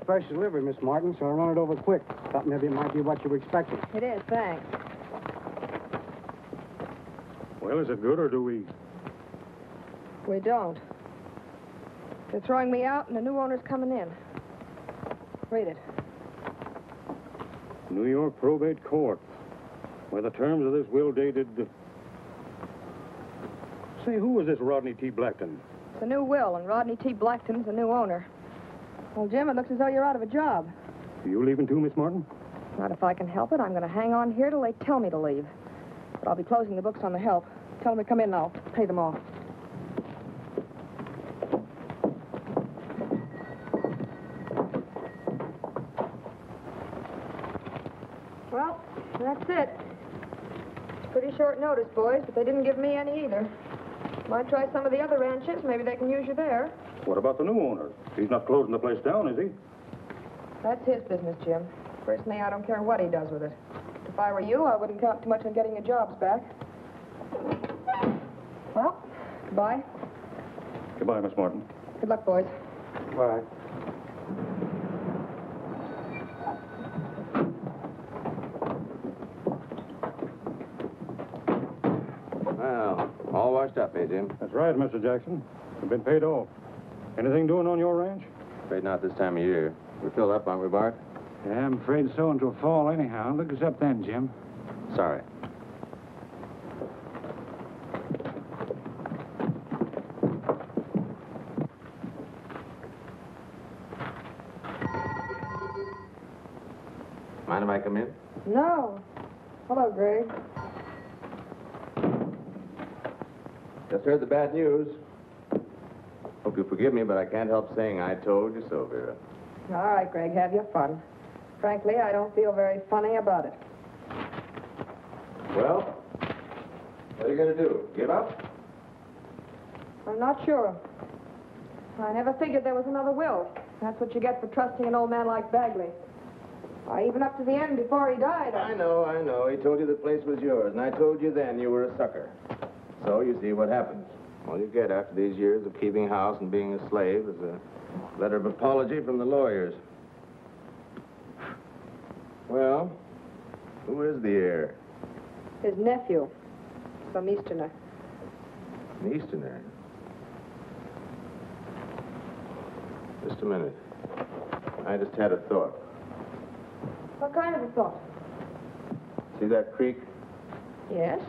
fresh delivery, Miss Martin, so I run it over quick. Thought maybe it might be what you were expecting. It is, thanks. Well, is it good, or do we... We don't. They're throwing me out, and the new owner's coming in. Read it. New York Probate Court. Where the terms of this will dated... Say, who was this Rodney T. Blackton? It's a new will, and Rodney T. Blackton's the new owner. Well, Jim, it looks as though you're out of a job. Are you leaving too, Miss Martin? Not if I can help it. I'm going to hang on here till they tell me to leave. But I'll be closing the books on the help. Tell them to come in and I'll pay them off. Well, that's it. It's pretty short notice, boys, but they didn't give me any either. Might try some of the other ranches. Maybe they can use you there. What about the new owner? He's not closing the place down, is he? That's his business, Jim. Personally, I don't care what he does with it. If I were you, I wouldn't count too much on getting your jobs back. Well, goodbye. Goodbye, Miss Martin. Good luck, boys. Bye. Well, all washed up, eh, Jim? That's right, Mr. Jackson. We've been paid off. Anything doing on your ranch? Afraid not this time of year. We're filled up, aren't we, Bart? Yeah, I'm afraid so until fall anyhow. Look us up then, Jim. Sorry. Mind if I come in? No. Hello, Gregg. Just heard the bad news. Hope you forgive me, but I can't help saying I told you so, Vera. All right, Gregg, have your fun. Frankly, I don't feel very funny about it. Well, what are you going to do? Give up? I'm not sure. I never figured there was another will. That's what you get for trusting an old man like Bagley. Even up to the end before he died. I know. He told you the place was yours, and I told you then you were a sucker. So you see what happens. All you get after these years of keeping house and being a slave is a letter of apology from the lawyers. Well, who is the heir? His nephew, some Easterner. An Easterner? Just a minute. I just had a thought. What kind of a thought? See that creek? Yes?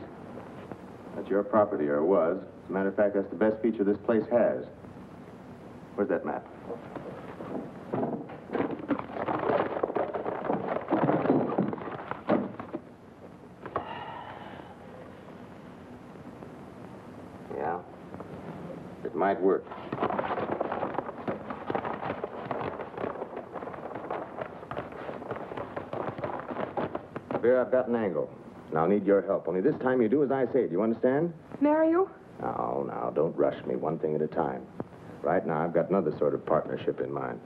That's your property, or was. As a matter of fact, that's the best feature this place has. Where's that map? Yeah. It might work. Vera, I've got an angle. And I'll need your help. Only this time you do as I say. Do you understand? Marry you? Now, don't rush me. One thing at a time. Right now, I've got another sort of partnership in mind.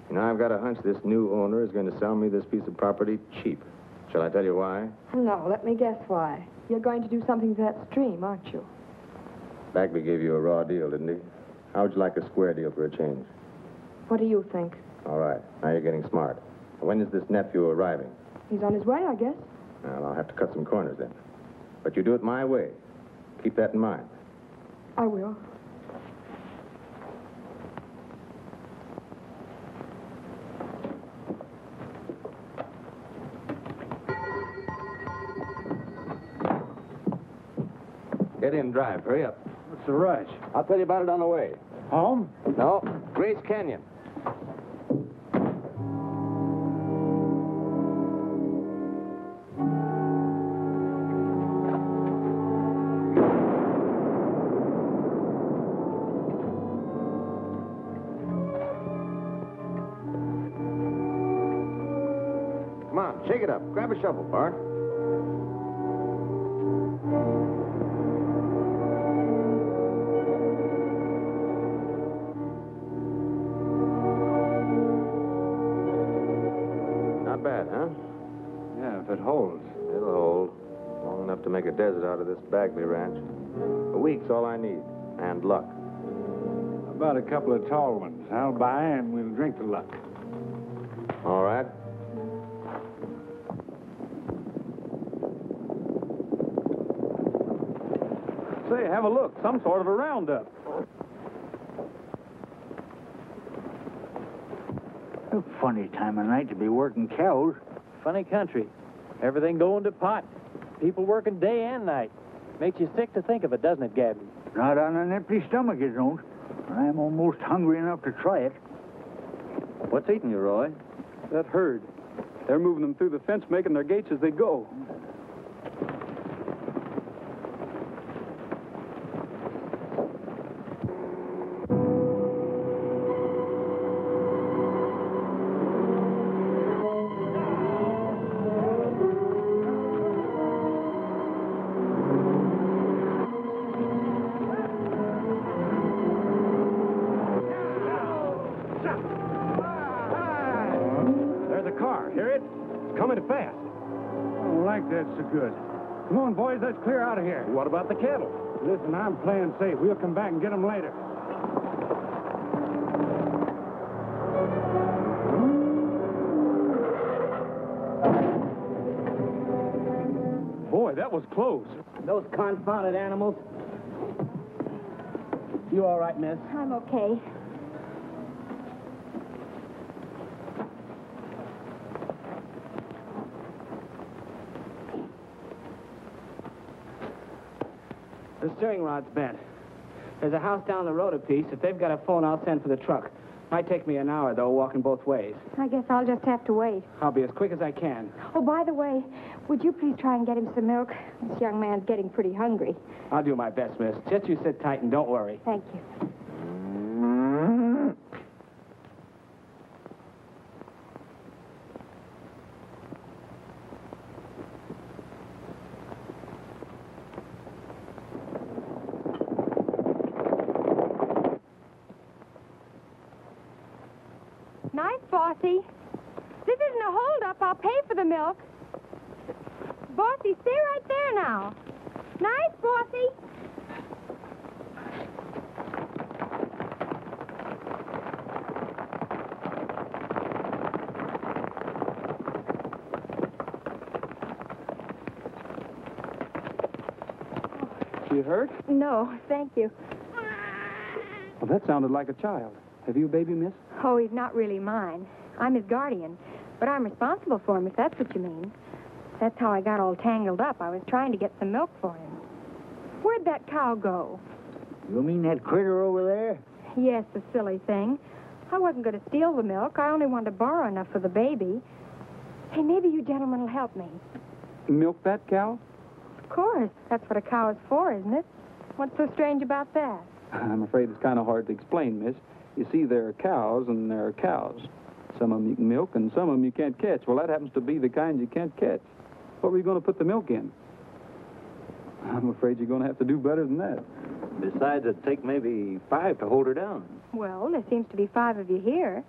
You know, I've got a hunch this new owner is going to sell me this piece of property cheap. Shall I tell you why? No, let me guess why. You're going to do something to that stream, aren't you? Bagley gave you a raw deal, didn't he? How would you like a square deal for a change? What do you think? All right. Now you're getting smart. When is this nephew arriving? He's on his way, I guess. Well, I'll have to cut some corners then. But you do it my way. Keep that in mind. I will. Get in, drive. Hurry up. What's the rush? I'll tell you about it on the way. Home? No, Grace Canyon. Come on, shake it up. Grab a shovel, Bart. Not bad, huh? Yeah, if it holds. It'll hold. Long enough to make a desert out of this Bagley ranch. A week's all I need. And luck. About a couple of tall ones. I'll buy and we'll drink the luck. All right. Say, have a look. Some sort of a roundup. A funny time of night to be working cows. Funny country. Everything going to pot. People working day and night. Makes you sick to think of it, doesn't it, Gabby? Not on an empty stomach, it don't. I'm almost hungry enough to try it. What's eating you, Roy? That herd. They're moving them through the fence, making their gates as they go. There's a car. Hear it? It's coming fast. I don't like that so good. Come on, boys, let's clear out of here. What about the cattle? Listen, I'm playing safe. We'll come back and get them later. Boy, that was close. Those confounded animals. You all right, miss? I'm okay. The steering rod's bent. There's a house down the road a piece. If they've got a phone, I'll send for the truck. Might take me an hour, though, walking both ways. I guess I'll just have to wait. I'll be as quick as I can. Oh, by the way, would you please try and get him some milk? This young man's getting pretty hungry. I'll do my best, miss. Just you sit tight and don't worry. Thank you. Nice, Bossy. This isn't a holdup. I'll pay for the milk. Bossy, stay right there now. Nice, Bossy. You hurt? No, thank you. Well, that sounded like a child. Have you a baby, miss? Oh, he's not really mine. I'm his guardian, but I'm responsible for him, if that's what you mean. That's how I got all tangled up. I was trying to get some milk for him. Where'd that cow go? You mean that critter over there? Yes, the silly thing. I wasn't going to steal the milk. I only wanted to borrow enough for the baby. Hey, maybe you gentlemen will help me. Milk that cow? Of course. That's what a cow is for, isn't it? What's so strange about that? I'm afraid it's kind of hard to explain, miss. You see, there are cows and there are cows. Some of them you can milk and some of them you can't catch. Well, that happens to be the kind you can't catch. What were you going to put the milk in? I'm afraid you're going to have to do better than that. Besides, it'd take maybe 5 to hold her down. Well, there seems to be 5 of you here.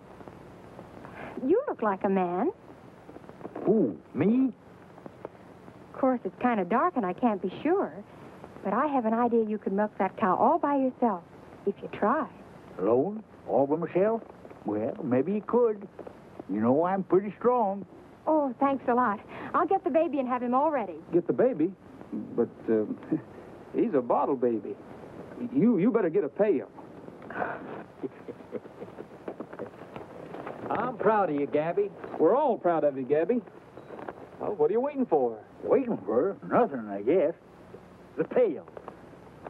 You look like a man. Who, me? Of course, it's kind of dark and I can't be sure. But I have an idea you could milk that cow all by yourself, if you try. Alone? All by myself? Well, maybe you could. You know I'm pretty strong. Oh, thanks a lot. I'll get the baby and have him all ready. Get the baby? But he's a bottle baby. You better get a pail. I'm proud of you, Gabby. We're all proud of you, Gabby. Well, what are you waiting for? Waiting for nothing, I guess. The pail.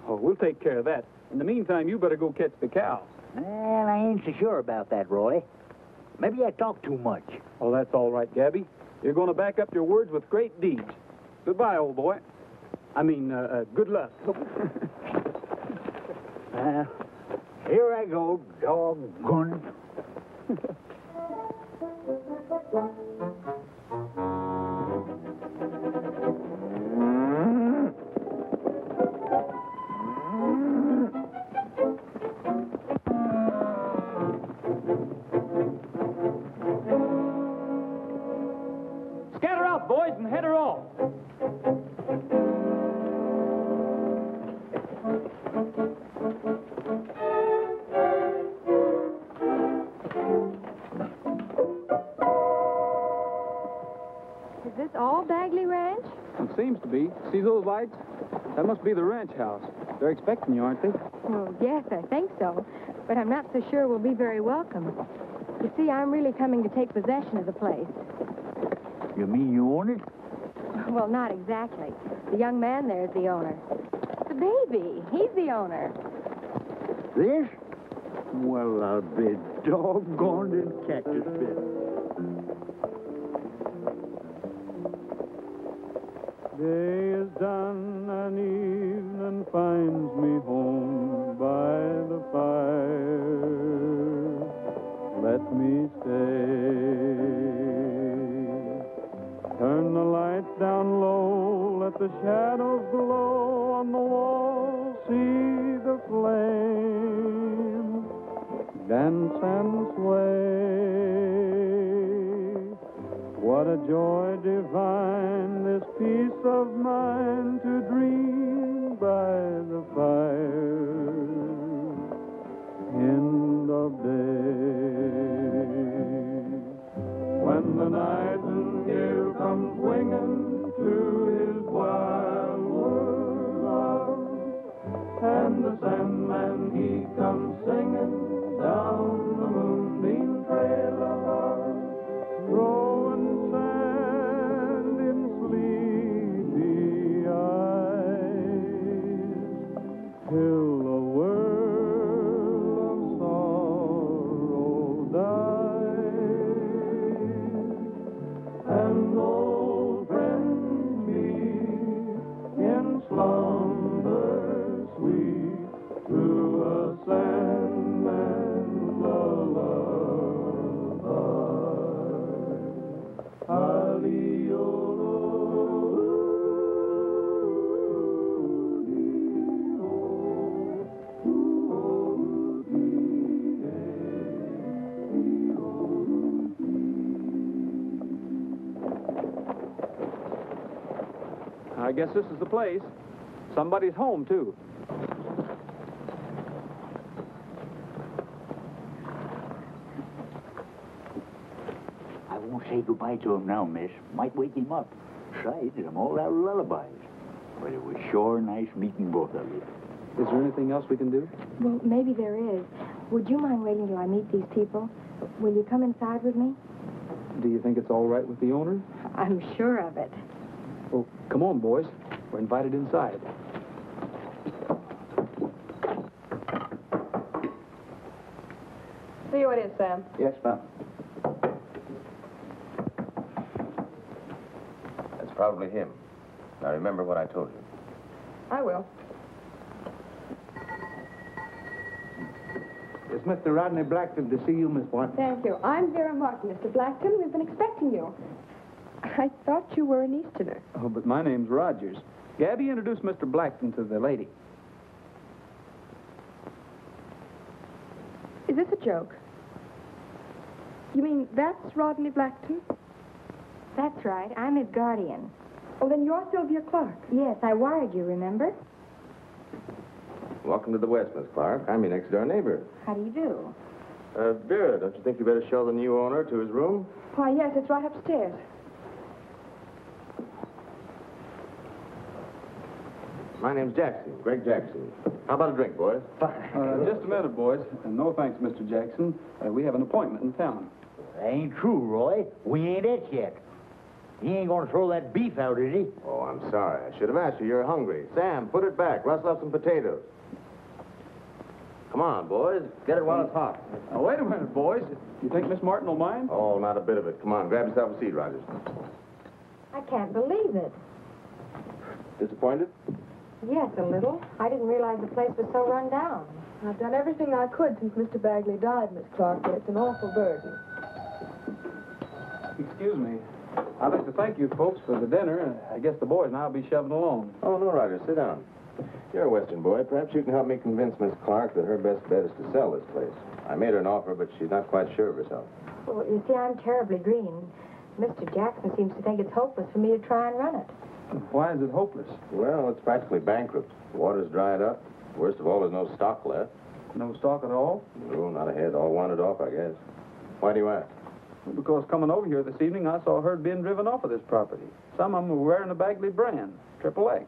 Oh, we'll take care of that. In the meantime, you better go catch the cow. Well, I ain't so sure about that, Roy. Maybe I talk too much. Oh, that's all right, Gabby. You're going to back up your words with great deeds. Goodbye, old boy. I mean, good luck. Here I go, doggone. Scatter out, boys, and head her off. Is this all Bagley Ranch? It seems to be. See those lights? That must be the ranch house. They're expecting you, aren't they? Well, yes, I think so. But I'm not so sure we'll be very welcome. You see, I'm really coming to take possession of the place. You mean you own it? Well, not exactly. The young man there is the owner. The baby, he's the owner. This? Well, I'll be doggone and cactus bit. Day is done and evening finds me home by the fire. Let me stay. Turn the lights down low, let the shadows glow on the wall. See the flame dance and sway. What a joy divine, this peace of mind to dream by the fire. End of day. When the nightingale comes winging to his wild love, and the Sandman he comes singing down the moonbeam trail of love, throwing sand in sleepy eyes, till the world of sorrow dies, and old friends meet in slumber sweet through a Sandman's I guess this is the place. Somebody's home, too. I won't say goodbye to him now, miss. Might wake him up. Besides, I'm all out of lullabies. But it was sure nice meeting both of you. Is there anything else we can do? Well, maybe there is. Would you mind waiting till I meet these people? Will you come inside with me? Do you think it's all right with the owner? I'm sure of it. Well, come on, boys. We're invited inside. See who it is, Sam. Yes, ma'am. That's probably him. Now remember what I told you. I will. It's Mr. Rodney Blackton to see you, Miss Watson. Thank you. I'm Vera Martin, Mr. Blackton. We've been expecting you. I thought you were an Easterner. Oh, but my name's Rogers. Gabby, introduce Mr. Blackton to the lady. Is this a joke? You mean that's Rodney Blackton? That's right. I'm his guardian. Oh, then you're Sylvia Clark. Yes, I wired you, remember? Welcome to the West, Miss Clark. I'm your next-door neighbor. How do you do? Vera, don't you think you better show the new owner to his room? Why, yes, it's right upstairs. My name's Jackson, Gregg Jackson. How about a drink, boys? Just a minute, boys. No thanks, Mr. Jackson. We have an appointment in town. That ain't true, Roy. We ain't it yet. He ain't gonna throw that beef out, is he? Oh, I'm sorry. I should have asked you. You're hungry. Sam, put it back. Rustle up some potatoes. Come on, boys. Get it while it's hot. Now, wait a minute, boys. You think Miss Martin will mind? Oh, not a bit of it. Come on, grab yourself a seat, Rogers. I can't believe it. Disappointed? Yes, a little. I didn't realize the place was so run down. I've done everything I could since Mr. Bagley died, Miss Clark, but it's an awful burden. Excuse me. I'd like to thank you folks for the dinner. I guess the boys and I'll be shoving along. Oh, no, Rogers. Sit down. You're a Western boy. Perhaps you can help me convince Miss Clark that her best bet is to sell this place. I made her an offer, but she's not quite sure of herself. Well, you see, I'm terribly green. Mr. Jackson seems to think it's hopeless for me to try and run it. Why is it hopeless? Well, it's practically bankrupt. The water's dried up. Worst of all, there's no stock left. No stock at all? No, not a head. All wanted off, I guess. Why do you ask? Because coming over here this evening, I saw a herd being driven off of this property. Some of them were wearing the Bagley brand, Triple X.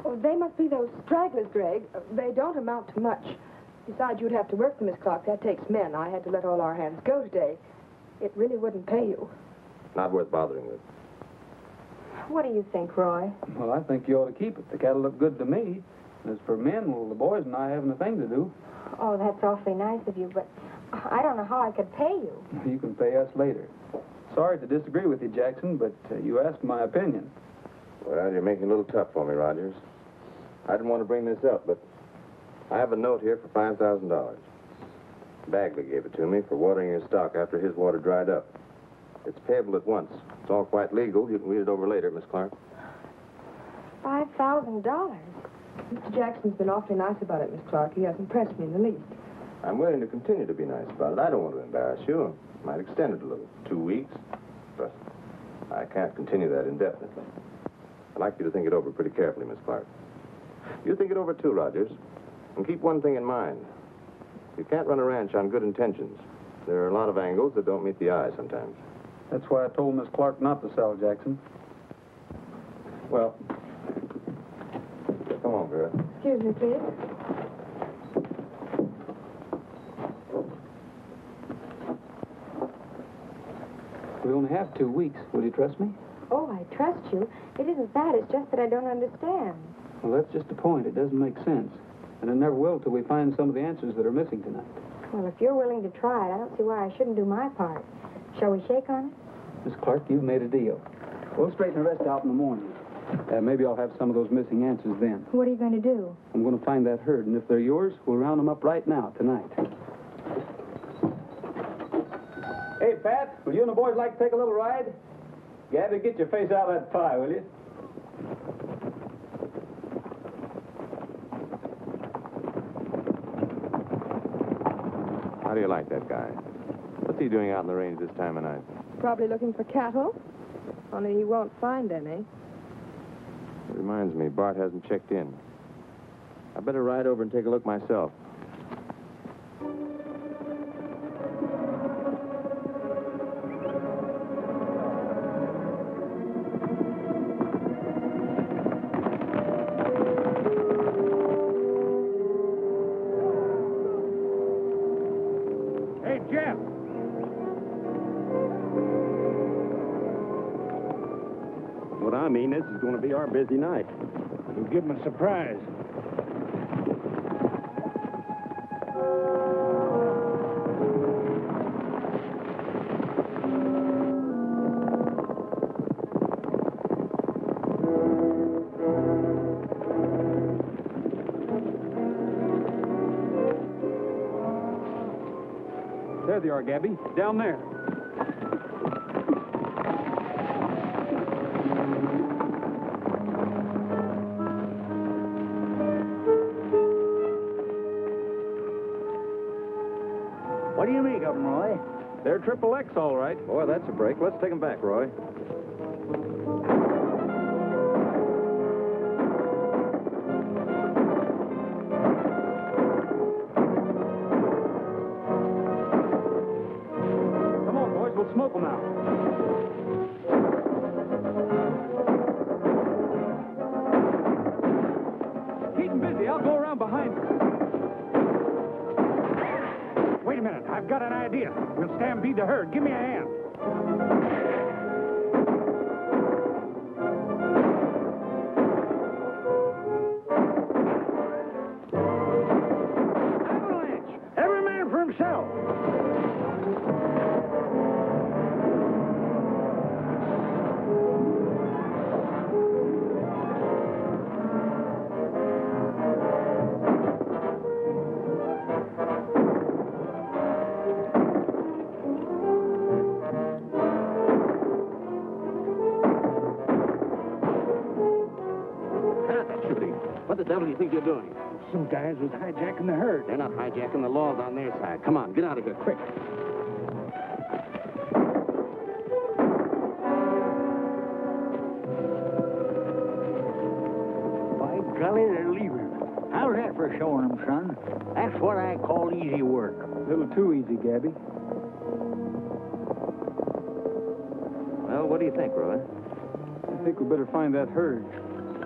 Oh, they must be those stragglers, Gregg. They don't amount to much. Besides, you'd have to work for Miss Clark. That takes men. I had to let all our hands go today. It really wouldn't pay you. Not worth bothering with. What do you think, Roy? Well, I think you ought to keep it. The cattle look good to me. As for men, well, the boys and I haven't a thing to do. Oh, that's awfully nice of you, but I don't know how I could pay you. You can pay us later. Sorry to disagree with you, Jackson, but you asked my opinion. Well, you're making it a little tough for me, Rogers. I didn't want to bring this up, but I have a note here for $5,000. Bagley gave it to me for watering his stock after his water dried up. It's payable at once. It's all quite legal. You can read it over later, Miss Clark. $5,000? Mr. Jackson's been awfully nice about it, Miss Clark. He hasn't pressed me in the least. I'm willing to continue to be nice about it. I don't want to embarrass you. I might extend it a little, 2 weeks. But I can't continue that indefinitely. I'd like you to think it over pretty carefully, Miss Clark. You think it over too, Rogers. And keep one thing in mind. You can't run a ranch on good intentions. There are a lot of angles that don't meet the eye sometimes. That's why I told Miss Clark not to sell, Jackson. Well, come on, girl. Excuse me, please. We only have 2 weeks. Will you trust me? Oh, I trust you. It isn't that. It's just that I don't understand. Well, that's just the point. It doesn't make sense. And it never will till we find some of the answers that are missing tonight. Well, if you're willing to try it, I don't see why I shouldn't do my part. Shall we shake on it? Miss Clark, you've made a deal. We'll straighten the rest out in the morning. Maybe I'll have some of those missing answers then. What are you going to do? I'm going to find that herd, and if they're yours, we'll round them up right now, tonight. Hey, Pat, will you and the boys like to take a little ride? Gabby, get your face out of that pie, will you? How do you like that guy? What's he doing out in the range this time of night? Probably looking for cattle. Only he won't find any. It reminds me, Bart hasn't checked in. I better ride over and take a look myself. Hey, Jeff! What I mean, this is going to be our busy night. We'll give him a surprise. There they are, Gabby. Down there. What do you make of them, Roy? They're Triple X, all right. Boy, that's a break. Let's take them back, Roy. Come on, boys. We'll smoke them out. Keep them busy. I'll go around behind them. Wait a minute. I've got an idea. We'll stampede the herd. Give me a hand. Avalanche! Every man for himself. Stop that shooting. What the devil do you think you're doing? Some guys was hijacking the herd. They're not hijacking the laws on their side. Come on, get out of here, quick. By golly, they're leaving. How's that for showing them, son? That's what I call easy work. A little too easy, Gabby. What do you think, Roy? I think we better find that herd.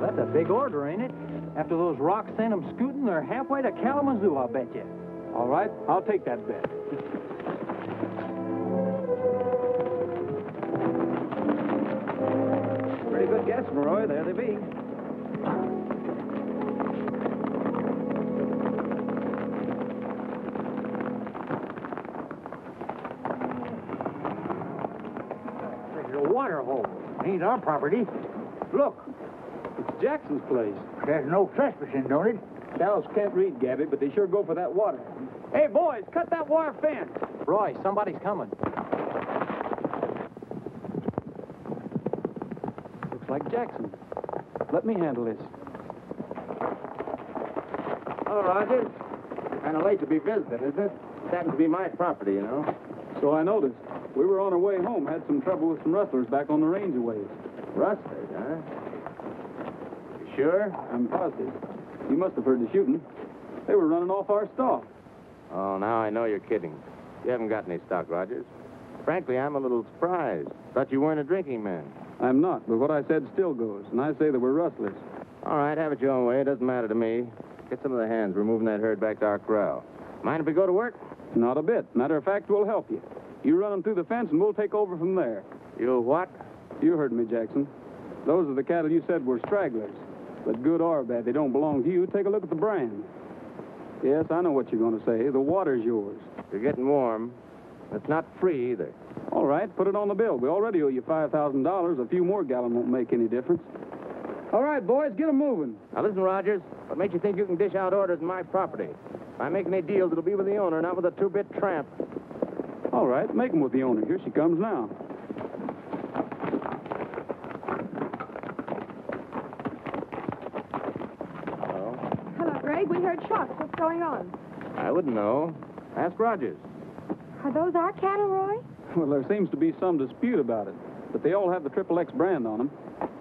That's a big order, ain't it? After those rocks sent them scooting, they're halfway to Kalamazoo, I'll bet you. All right, I'll take that bet. Pretty good guess, Roy. There they be. There's a water hole. Ain't our property. Look, It's Jackson's place. There's no trespassing, don't it? Cows can't read, Gabby, but they sure go for that water. Hey, boys, cut that wire fence. Roy, somebody's coming. Looks like Jackson. Let me handle this. Hello, Rogers. Kind of late to be visiting, isn't it? This happens to be my property, you know. So I noticed. We were on our way home, had some trouble with some rustlers back on the range a ways. Rustlers, huh? You sure? I'm positive. You must have heard the shooting. They were running off our stock. Oh, now I know you're kidding. You haven't got any stock, Rogers. Frankly, I'm a little surprised. Thought you weren't a drinking man. I'm not, but what I said still goes, and I say that we're rustlers. All right, have it your own way. It doesn't matter to me. Get some of the hands. We're moving that herd back to our corral. Mind if we go to work? Not a bit. Matter of fact, we'll help you. You run them through the fence, and we'll take over from there. You what? You heard me, Jackson. Those are the cattle you said were stragglers. But good or bad, they don't belong to you. Take a look at the brand. Yes, I know what you're going to say. The water's yours. You're getting warm. It's not free, either. All right, put it on the bill. We already owe you $5,000. A few more gallons won't make any difference. All right, boys, get 'em moving. Now, listen, Rogers. What makes you think you can dish out orders in my property? If I make any deals, it'll be with the owner, not with a two-bit tramp. All right, make 'em with the owner. Here she comes now. Hello? Hello, Gregg. We heard shots. What's going on? I wouldn't know. Ask Rogers. Are those our cattle, Roy? Well, there seems to be some dispute about it, but they all have the XXX brand on them.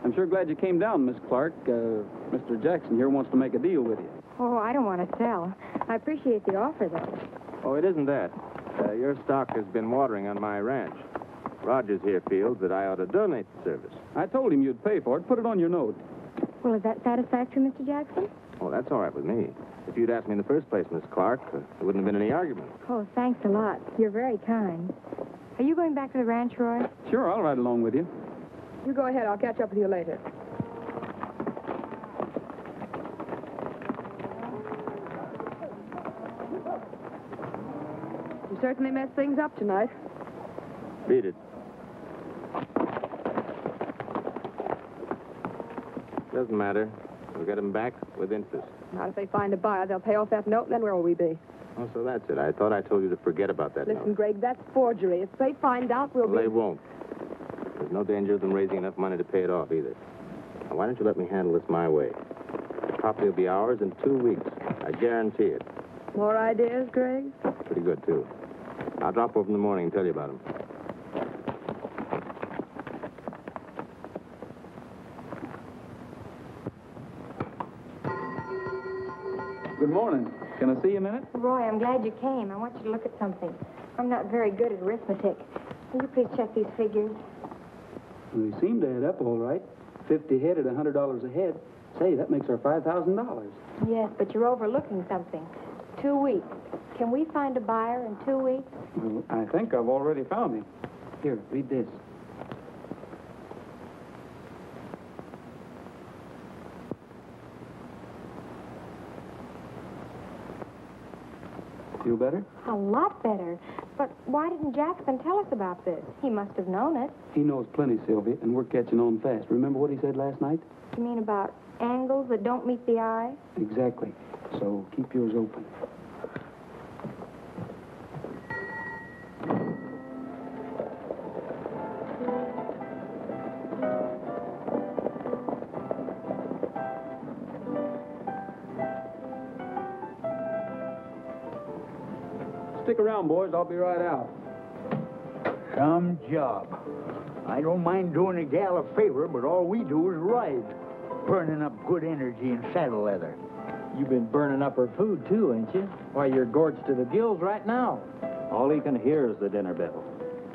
I'm sure glad you came down, Miss Clark. Mr. Jackson here wants to make a deal with you. Oh, I don't want to sell. I appreciate the offer, though. Oh, it isn't that. Your stock has been watering on my ranch. Rogers here feels that I ought to donate the service. I told him you'd pay for it. Put it on your note. Well, is that satisfactory, Mr. Jackson? Oh, that's all right with me. If you'd asked me in the first place, Miss Clark, there wouldn't have been any argument. Oh, thanks a lot. You're very kind. Are you going back to the ranch, Roy? Sure, I'll ride along with you. You go ahead. I'll catch up with you later. You certainly messed things up tonight. Beat it. Doesn't matter. We'll get them back with interest. Not if they find a buyer. They'll pay off that note, and then where will we be? Oh, so that's it. I thought I told you to forget about that Listen, note. Greg, that's forgery. If they find out, we'll Well, be... they won't. There's no danger of them raising enough money to pay it off, either. Now, why don't you let me handle this my way? The property will be ours in 2 weeks. I guarantee it. More ideas, Greg? Pretty good, too. I'll drop over in the morning and tell you about them. Good morning. Can I see you a minute? Roy, I'm glad you came. I want you to look at something. I'm not very good at arithmetic. Will you please check these figures? Well, they seem to add up all right. 50 head at $100 a head. Say, that makes our $5,000. Yes, but you're overlooking something. 2 weeks. Can we find a buyer in 2 weeks? Well, I think I've already found him. Here, read this. Feel better? A lot better. But why didn't Jackson tell us about this? He must have known it. He knows plenty, Sylvia, and we're catching on fast. Remember what he said last night? You mean about angles that don't meet the eye? Exactly. So keep yours open. Stick around, boys. I'll be right out. Some job. I don't mind doing a gal a favor, but all we do is ride. Burning up good energy in saddle leather. You've been burning up her food, too, ain't you? Why, you're gorged to the gills right now. All he can hear is the dinner bell.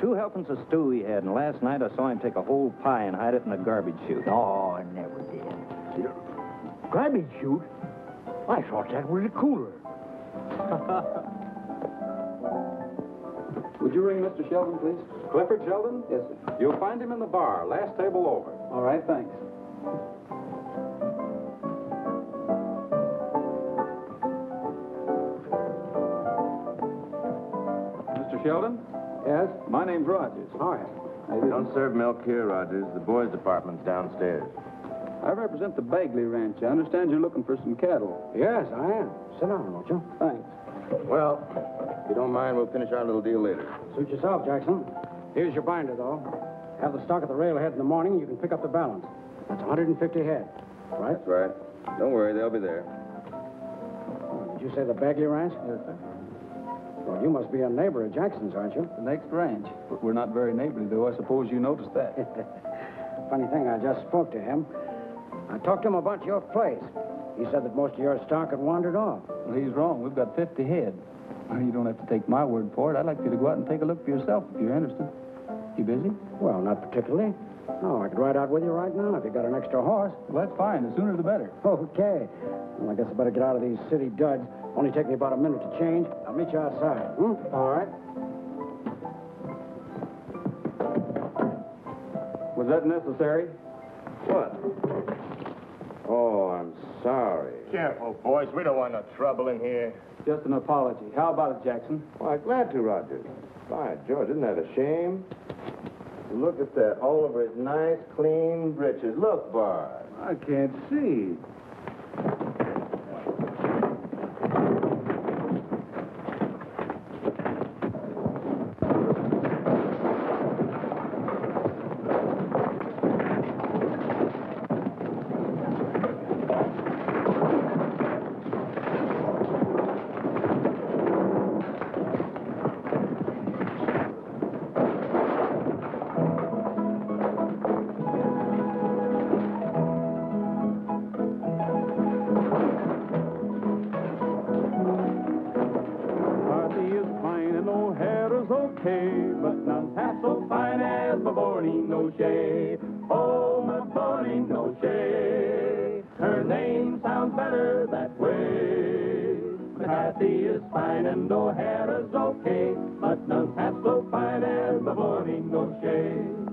2 helpings of stew he had, and last night I saw him take a whole pie and hide it in a garbage chute. Oh, I never did. Garbage chute? I thought that was a cooler. Would you ring Mr. Sheldon, please? Clifford Sheldon? Yes, sir. You'll find him in the bar, last table over. All right, thanks. Mr. Sheldon? Yes? My name's Rogers. All right. Don't serve milk here, Rogers. The boys' department's downstairs. I represent the Bagley Ranch. I understand you're looking for some cattle. Yes, I am. Sit down, won't you? Thanks. Well, if you don't mind, we'll finish our little deal later. Suit yourself, Jackson. Here's your binder, though. Have the stock at the railhead in the morning, you can pick up the balance. That's 150 head, right? That's right. Don't worry, they'll be there. Oh, did you say the Bagley Ranch? Yes, sir. Well, you must be a neighbor of Jackson's, aren't you? The next ranch. But we're not very neighborly, though. I suppose you noticed that. Funny thing, I just spoke to him. I talked to him about your place. He said that most of your stock had wandered off. Well, he's wrong. We've got 50 head. Well, you don't have to take my word for it. I'd like you to go out and take a look for yourself if you're interested. You busy? Well, not particularly. No, I could ride out with you right now if you got an extra horse. Well, that's fine. The sooner the better. Okay. Well, I guess I better get out of these city duds. Only take me about a minute to change. I'll meet you outside. All right. Was that necessary? What? Oh, I'm sorry. Careful, boys. We don't want no trouble in here. Just an apology. How about it, Jackson? Why, glad to, Rogers. By George, isn't that a shame? Look at that, all over his nice, clean breeches. Look, Bart. I can't see.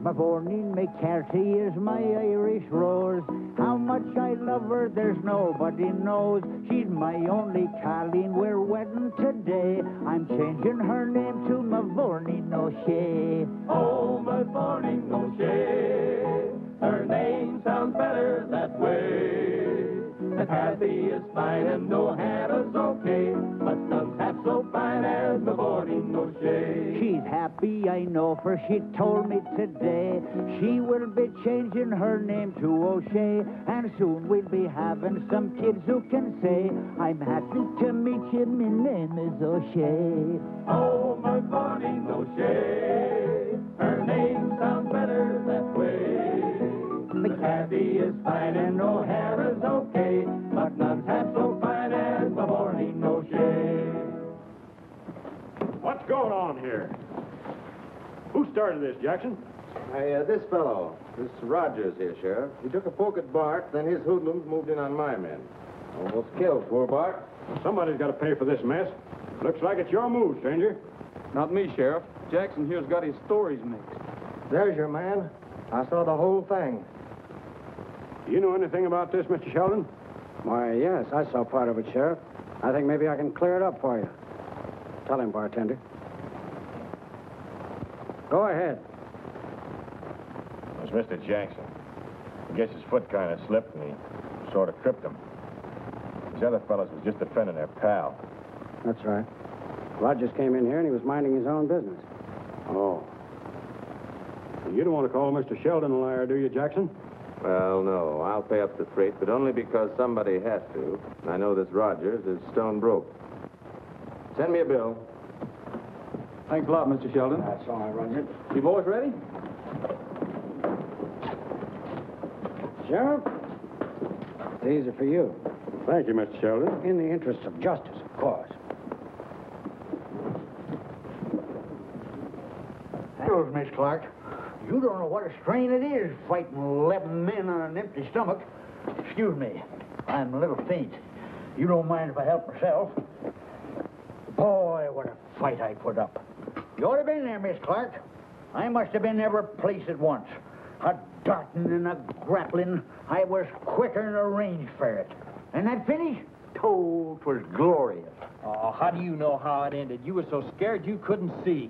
Mavourneen McCarthy is my Irish rose. How much I love her, there's nobody knows. She's my only Colleen, we're wedding today. I'm changing her name to Mavourneen O'Shea. Oh, Mavourneen O'Shea, her name sounds better that way. Kathy is fine and O'Hara's okay, but none's half so fine as Mavourneen O'Shea. She's happy, I know, for she told me today she will be changing her name to O'Shea, and soon we'll be having some kids who can say, I'm happy to meet you, my name is O'Shea. Oh, Mavourneen O'Shea, her name sounds better that way. Kathy is fine and O'Hara's okay, but none's half so fine as Mavourneen O'Shea. What's going on here? Who started this, Jackson? This fellow, this Rogers here, Sheriff. He took a poke at Bart, then his hoodlums moved in on my men. Almost killed poor Bart. Somebody's got to pay for this mess. Looks like it's your move, stranger. Not me, Sheriff. Jackson here's got his stories mixed. There's your man. I saw the whole thing. Do you know anything about this, Mr. Sheldon? Why, yes, I saw part of it, Sheriff. I think maybe I can clear it up for you. Tell him, bartender. Go ahead. It was Mr. Jackson. I guess his foot kind of slipped and he sort of tripped him. These other fellows was just defending their pal. That's right. Rogers came in here and he was minding his own business. Oh. You don't want to call Mr. Sheldon a liar, do you, Jackson? Well, no. I'll pay up the freight, but only because somebody has to. I know this Rogers is stone broke. Send me a bill. Thanks a lot, Mr. Sheldon. That's all right, Roger. You boys ready? Sheriff, these are for you. Thank you, Mr. Sheldon. In the interests of justice, of course. You pills, Miss Clark. You don't know what a strain it is fighting 11 men on an empty stomach. Excuse me, I'm a little faint. You don't mind if I help myself? Boy, what a fight I put up. You ought to have been there, Miss Clark. I must have been every place at once. A darting and a grappling. I was quicker than a range ferret. And that finish? Oh, 'twas glorious. Oh, how do you know how it ended? You were so scared you couldn't see.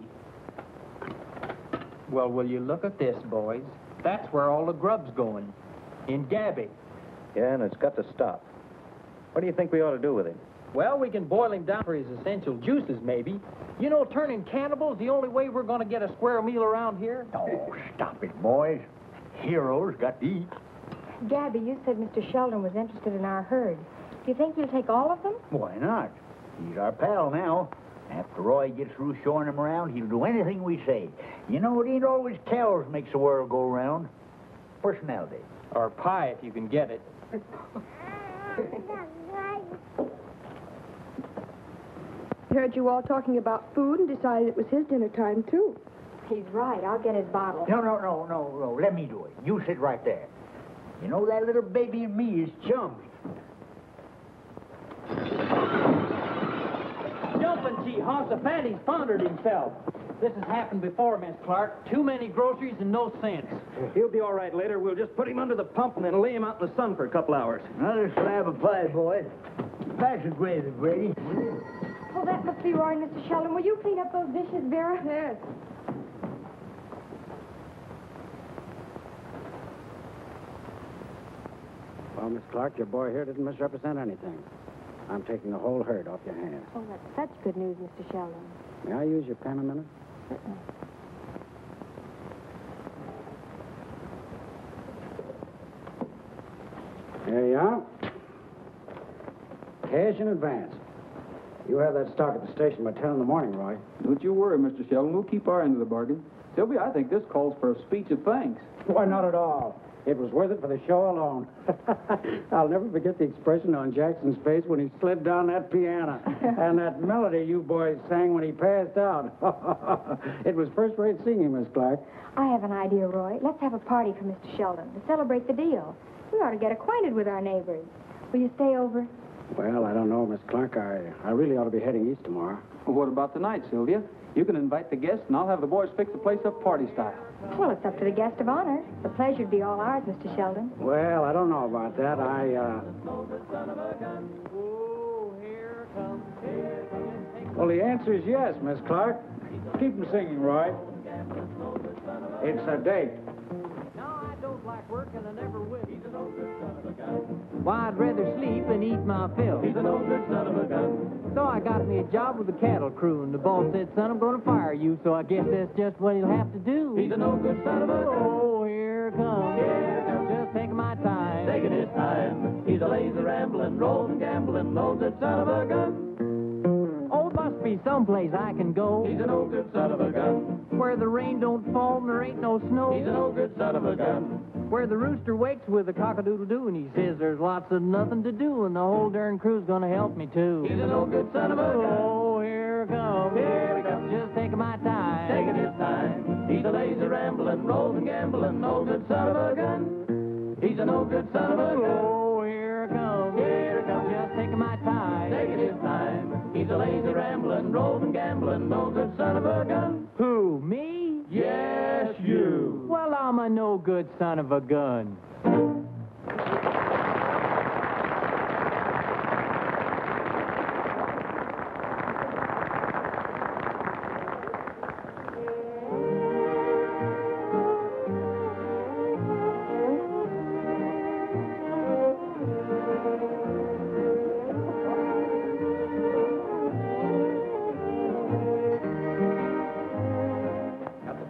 Well, will you look at this, boys? That's where all the grub's going. In Gabby. Yeah, and it's got to stop. What do you think we ought to do with him? Well, we can boil him down for his essential juices, maybe. You know, turning cannibals the only way we're going to get a square meal around here? Oh, stop it, boys. Heroes got to eat. Gabby, you said Mr. Sheldon was interested in our herd. Do you think you'll take all of them? Why not? He's our pal now. After Roy gets through showing him around, he'll do anything we say. You know, it ain't always cows makes the world go round. Personality. Or pie, if you can get it. Heard you all talking about food and decided it was his dinner time, too. He's right. I'll get his bottle. No. Let me do it. You sit right there. You know, that little baby and me is chums. Jumping gee, Fanny's foundered himself. This has happened before, Miss Clark. Too many groceries and no sense. He'll be all right later. We'll just put him under the pump and then lay him out in the sun for a couple hours. Another slab of pie, boys. Pass the gravy, Brady. Oh, that must be Roy, Mr. Sheldon. Will you clean up those dishes, Vera? Yes. Well, Miss Clark, your boy here didn't misrepresent anything. I'm taking the whole herd off your hands. Oh, that's such good news, Mr. Sheldon. May I use your pen a minute? Certainly. There you are. Cash in advance. You have that stock at the station by 10 in the morning, Roy. Don't you worry, Mr. Sheldon. We'll keep our end of the bargain. Sylvia, I think this calls for a speech of thanks. Why, not at all. It was worth it for the show alone. I'll never forget the expression on Jackson's face when he slid down that piano. And that melody you boys sang when he passed out. It was first-rate singing, Miss Clark. I have an idea, Roy. Let's have a party for Mr. Sheldon to celebrate the deal. We ought to get acquainted with our neighbors. Will you stay over? Well, I don't know, Miss Clark. I really ought to be heading east tomorrow. Well, what about tonight, Sylvia? You can invite the guests, and I'll have the boys fix the place up party style. Well, it's up to the guest of honor. The pleasure'd be all ours, Mr. Sheldon. Well, I don't know about that. Well, the answer is yes, Miss Clark. Keep them singing, Roy. It's a date. No, I don't like work, and I never will. He's an old good son of a gun. Why, I'd rather sleep and eat my fill. He's an old good son of a gun. So I got me a job with the cattle crew, and the boss said, son, I'm going to fire you, so I guess that's just what he'll have to do. He's an old good son of a gun. Oh, here it comes. Here it comes. Just taking my time. Taking his time. He's a lazy rambling, rolling, gambling, old good son of a gun. Oh, must be someplace I can go. He's an old good son of a gun. Where the rain don't fall and there ain't no snow. He's an old good son of a gun. Where the rooster wakes with a cock-a-doodle-doo and he says there's lots of nothing to do and the whole darn crew's gonna help me too. He's an old good son of a gun. Oh, here it comes. Here it comes. Just taking my time. Taking his time. He's a lazy rambling, rolling, gambling, old good son of a gun. He's an old good son of a gun. Oh, here it comes. Here it comes. Just taking my time. Taking his time. He's a lazy rambling, rolling, gambling, old good son of a gun. Who, me? Yes, you. Well, I'm a no good son of a gun.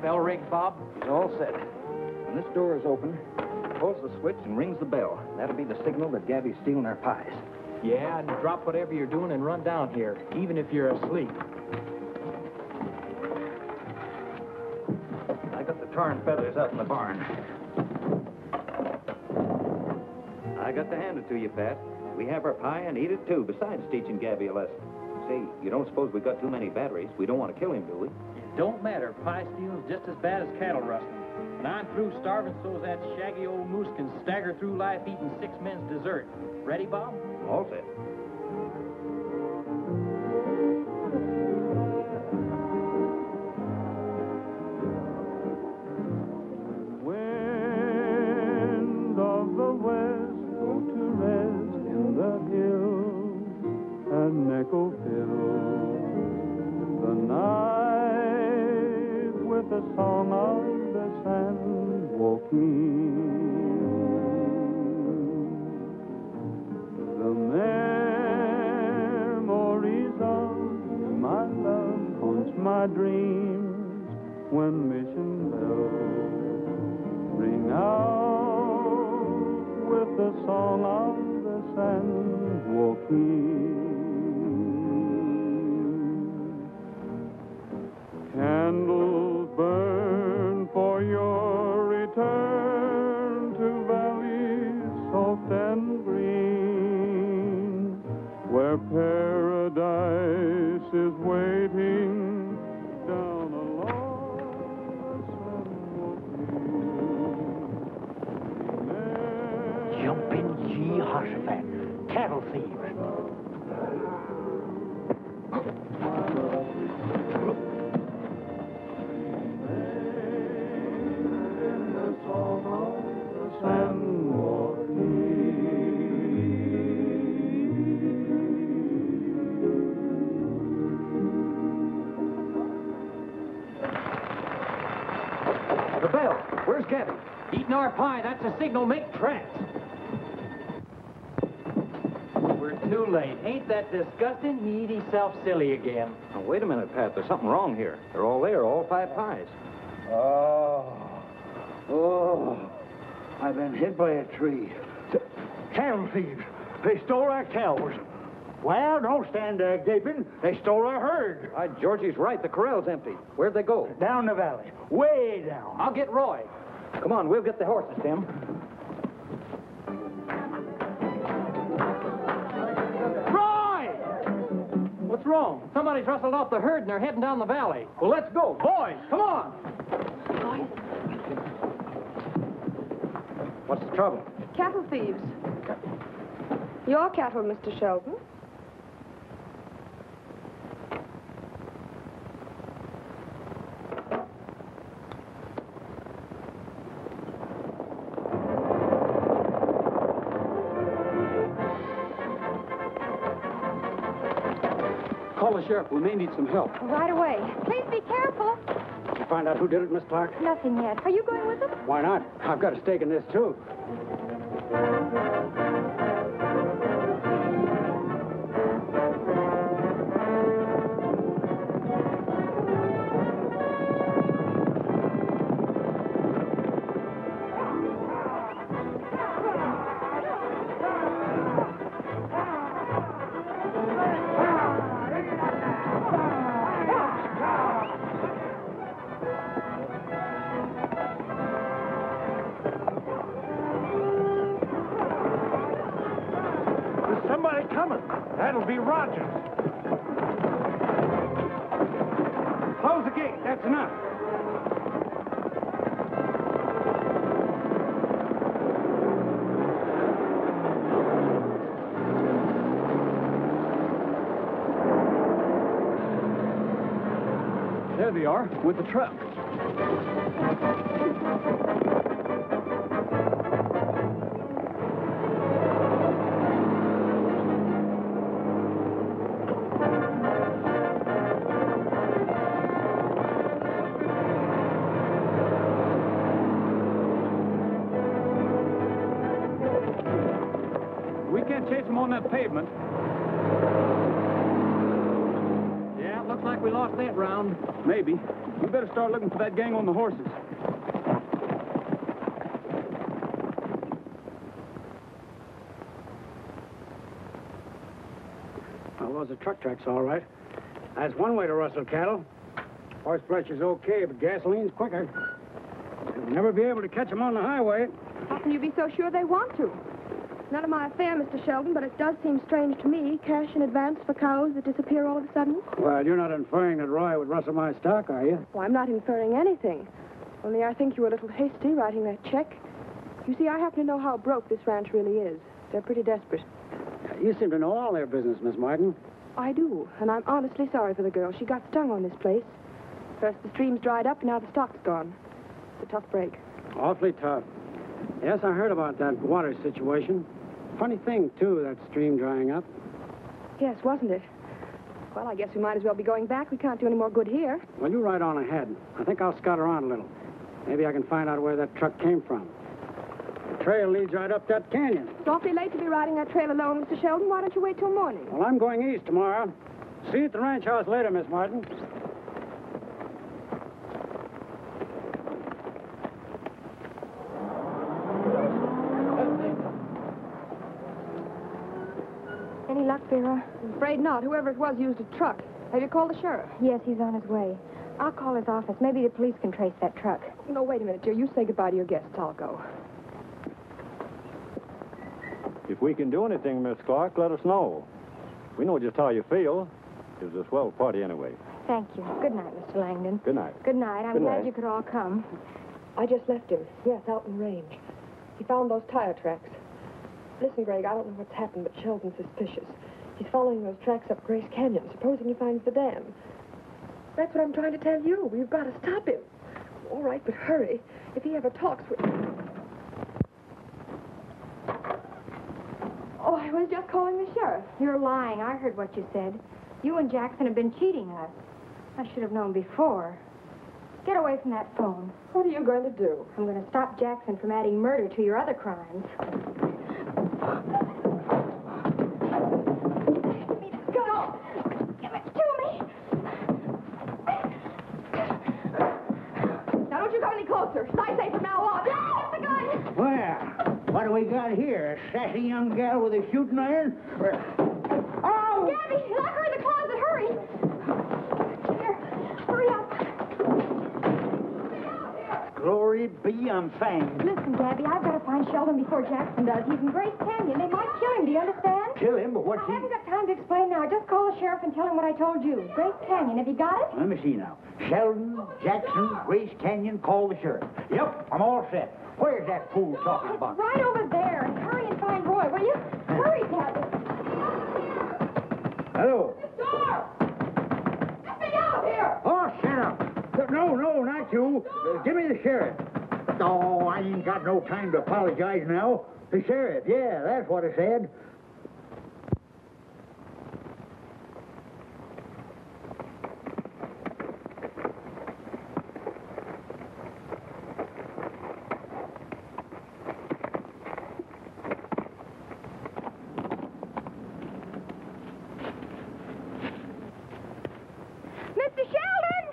Bell rigged, Bob? He's all set. When this door is open, pulls the switch and rings the bell. That'll be the signal that Gabby's stealing our pies. Yeah, and drop whatever you're doing and run down here, even if you're asleep. I got the torn feathers out in the barn. I got to hand it to you, Pat. We have our pie and eat it, too, besides teaching Gabby a lesson. Say, you don't suppose we got too many batteries? We don't want to kill him, do we? Don't matter. Pie stealing's just as bad as cattle rustling. When I'm through starving so's that shaggy old moose can stagger through life eating 6 men's dessert. Ready, Bob? All set. Wind of the west, go to rest in the hills and echo fill the night with the song of the sand walking. The memories of my love haunts my dreams when mission bells ring out with the song of the sand walking. Candles burn for your return to valleys soft and green, where paradise is waiting down along the San Jumping Jehoshaphat. Cattle thieves. The bell. Where's Gabby? Eating our pie. That's a signal. Make tracks. We're too late. Ain't that disgusting? He eat himself silly again. Now, wait a minute, Pat. There's something wrong here. They're all there, all 5 pies. Oh, I've been hit by a tree. Cattle thieves. They stole our cows. Well, don't stand there gaping. They stole our herd. Georgie's right. The corral's empty. Where'd they go? Down the valley. Way down. I'll get Roy. Come on, we'll get the horses, Tim. Roy! What's wrong? Somebody's rustled off the herd and they're heading down the valley. Well, let's go. Boys, come on. What's the trouble? Cattle thieves. Your cattle, Mr. Sheldon. Call the sheriff. We may need some help. Right away. Please be careful. Did you find out who did it, Miss Clark? Nothing yet. Are you going with them? Why not? I've got a stake in this, too. Somebody coming. That'll be Rogers. Close the gate. That's enough. There they are, with the truck. We can't chase them on that pavement. Yeah, looks like we lost that round. Maybe. We better start looking for that gang on the horses. Well, those are truck tracks, all right. That's one way to rustle cattle. Horse flesh is okay, but gasoline's quicker. You'll never be able to catch them on the highway. How can you be so sure they want to? None of my affair, Mr. Sheldon, but it does seem strange to me. Cash in advance for cows that disappear all of a sudden. Well, you're not inferring that Roy would rustle my stock, are you? Well, I'm not inferring anything. Only I think you were a little hasty writing that check. You see, I happen to know how broke this ranch really is. They're pretty desperate. You seem to know all their business, Miss Martin. I do, and I'm honestly sorry for the girl. She got stung on this place. First the stream's dried up, now the stock's gone. It's a tough break. Awfully tough. Yes, I heard about that water situation. Funny thing, too, that stream drying up. Yes, wasn't it? Well, I guess we might as well be going back. We can't do any more good here. Well, you ride on ahead. I think I'll scout around a little. Maybe I can find out where that truck came from. The trail leads right up that canyon. It's awfully late to be riding that trail alone, Mr. Sheldon. Why don't you wait till morning? Well, I'm going east tomorrow. See you at the ranch house later, Miss Martin. Any luck, Vera? I'm afraid not. Whoever it was used a truck. Have you called the sheriff? Yes, he's on his way. I'll call his office. Maybe the police can trace that truck. No, wait a minute, dear. You say goodbye to your guests. I'll go. If we can do anything, Miss Clark, let us know. We know just how you feel. It was a swell party anyway. Thank you. Good night, Mr. Langdon. Good night. Good night. I'm Good glad night. you could all come. I just left him. Yes, out in the range. He found those tire tracks. Listen, Gregg, I don't know what's happened, but Sheldon's suspicious. He's following those tracks up Grace Canyon, supposing he finds the dam. That's what I'm trying to tell you. We've got to stop him. All right, but hurry. If he ever talks with... Oh, I was just calling the sheriff. You're lying. I heard what you said. You and Jackson have been cheating us. I should have known before. Get away from that phone. What are you going to do? I'm going to stop Jackson from adding murder to your other crimes. Go! Give it to me! Now, don't you come any closer. Stay safe from now on. Get the gun! Well, what do we got here? A sassy young gal with a shooting iron? Oh! Gabby, lock her in the closet. Hurry! Here, hurry up. Glory be, I'm fanged. Listen, Gabby, I've got to find Sheldon before Jackson does. He's in Grace Canyon. They might kill him. Do you understand? Kill him, but what's I haven't got time to explain now. Just call the sheriff and tell him what I told you. Grace Canyon. Have you got it? Let me see now. Sheldon, Jackson, Grace Canyon, call the sheriff. Yep, I'm all set. Where's that fool talking about? Right over there. Hurry and find Roy, will you? Hurry, Gabby. Hello. Door! Let me out here! Oh, shut up. No, not you. Give me the sheriff. Oh, I ain't got no time to apologize now. The sheriff, yeah, that's what I said. Mr. Sheldon!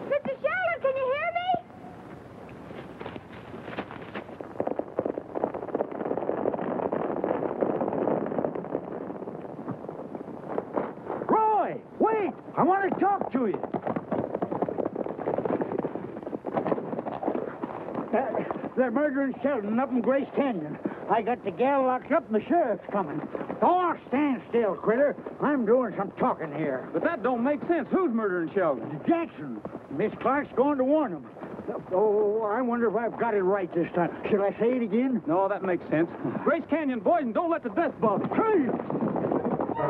Mr. Sheldon, can you hear me? Roy, wait! I want to talk to you. They're murdering Sheldon up in Grace Canyon. I got the gal locked up and the sheriff's coming. Oh, stand still, critter. I'm doing some talking here. But that don't make sense. Who's murdering Sheldon? Jackson. Miss Clark's going to warn him. Oh, I wonder if I've got it right this time. Should I say it again? No, that makes sense. Grace Canyon, boys, and don't let the death bother. Hey!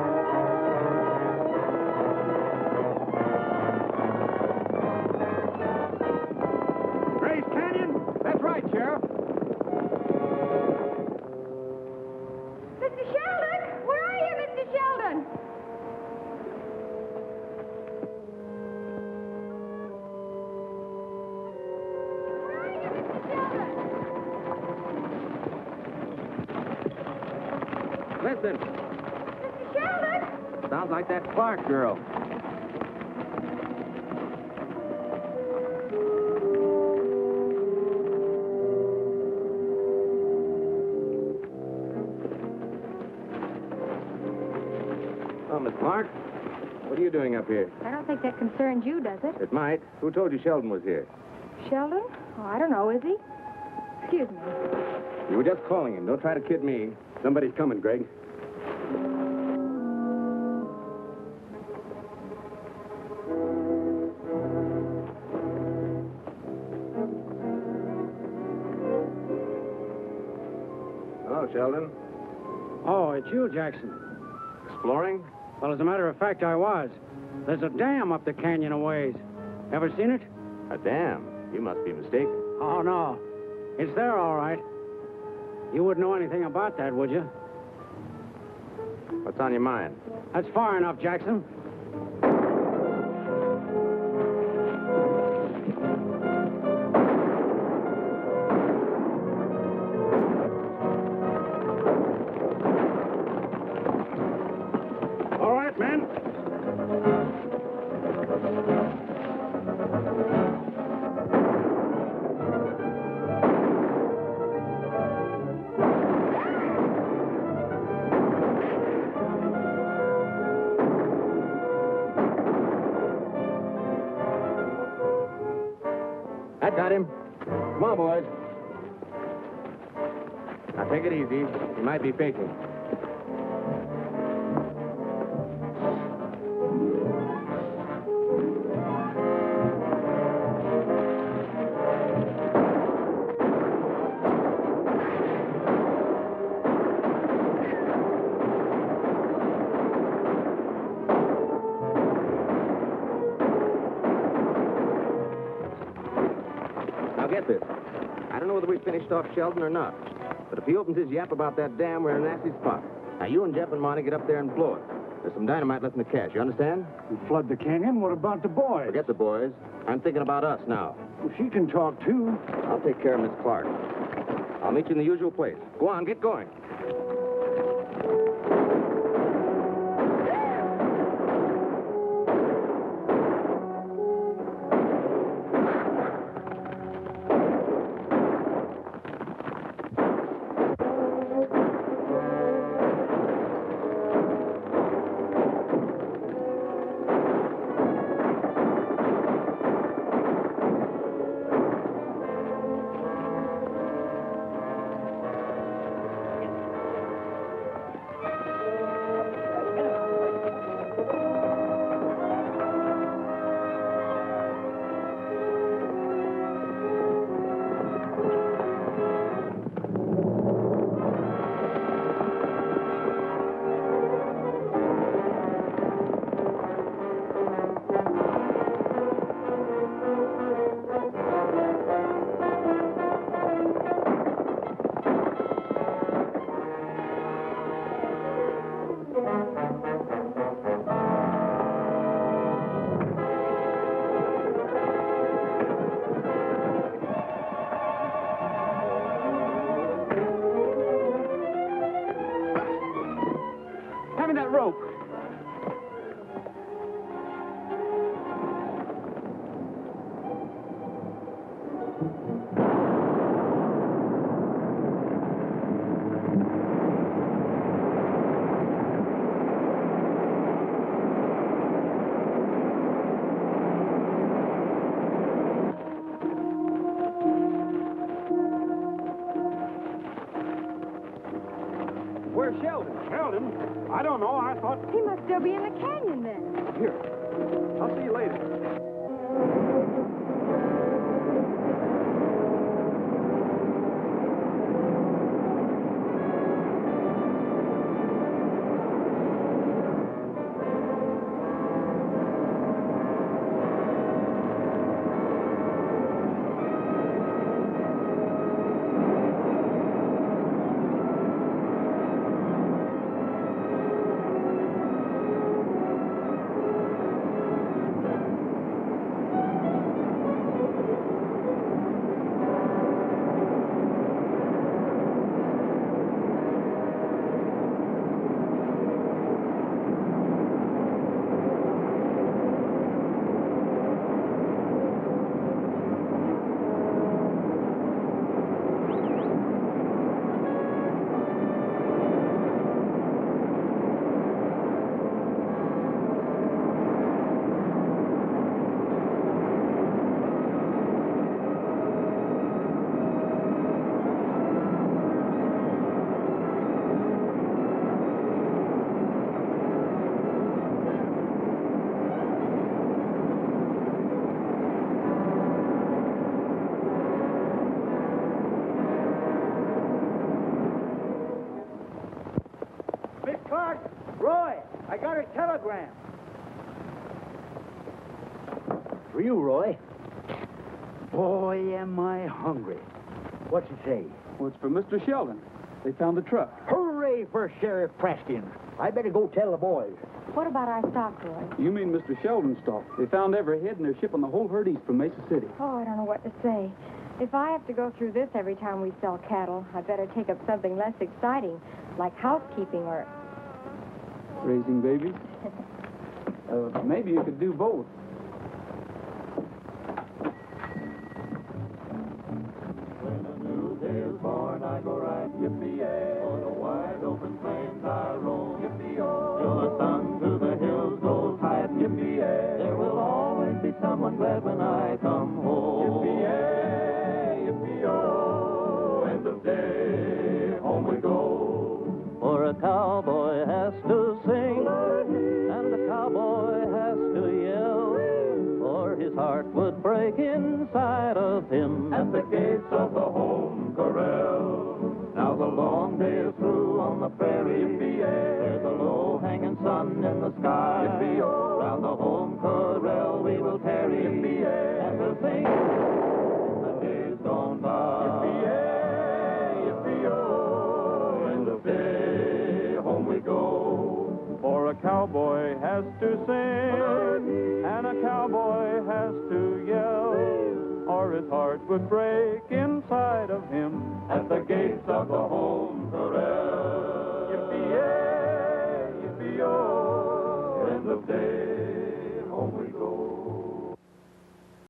Grace Canyon? That's right, Sheriff. Mr. Sheldon! Where are you, Mr. Sheldon? Where are you, Mr. Sheldon? Listen, Mr. Sheldon! sounds like that Clark girl. Oh, Miss Clark, what are you doing up here? I don't think that concerns you, does it? It might. Who told you Sheldon was here? Sheldon? Oh, I don't know. Is he? Excuse me. You were just calling him. Don't try to kid me. Somebody's coming, Gregg. Hello, Sheldon. Oh, it's you, Jackson. Exploring? Well, as a matter of fact, I was. There's a dam up the canyon a ways. Ever seen it? A dam? You must be mistaken. Oh, no. It's there, all right. You wouldn't know anything about that, would you? What's on your mind? That's far enough, Jackson. All right, men. That got him. Come on, boys. Now, take it easy. He might be faking. Now, get this. I don't know whether we finished off Sheldon or not, but if he opens his yap about that dam, we're in a nasty spot. Now, you and Jeff and Monty get up there and blow it. There's some dynamite left in the cache, you understand? We flood the canyon. What about the boys? Forget the boys. I'm thinking about us now. Well, she can talk, too. I'll take care of Miss Clark. I'll meet you in the usual place. Go on, get going. Hand me that rope. Where's Sheldon? Sheldon? I don't know. I thought... He must still be in the canyon then. Here. I'll see you later. I got a telegram. For you, Roy. Boy, am I hungry. What's it say? Well, it's for Mr. Sheldon. They found the truck. Hooray for Sheriff Preston. I better go tell the boys. What about our stock, Roy? You mean Mr. Sheldon's stock? They found every head and they're shipping the whole herd east from Mesa City. Oh, I don't know what to say. If I have to go through this every time we sell cattle, I'd better take up something less exciting, like housekeeping or... Raising babies? Maybe you could do both. Born, I go right, yippee-yay. On the wide open plains I roam, yippee-oh. Till the sun to the hills goes high, yippee-yay. There will always be someone glad when I come home. Yippee-yay, yippee-oh. End of day, home we go. For a cowboy has to sing, and a cowboy has to yell, or his heart would break inside of him at the gates of the home corral. Now the long day is through on the prairie, yippee-yay. There's a low-hanging sun in the sky, yippee-oh. Round the home corral we will tarry, yippee-yay. And we'll sing the days gone by, yippee-yay, yippee-oh. End of day, home we go. For a cowboy has to sing, and a cowboy has to yell, or his heart would break inside of him at the gates of the home corral. Yippee-yay, yippee-oh, end of day.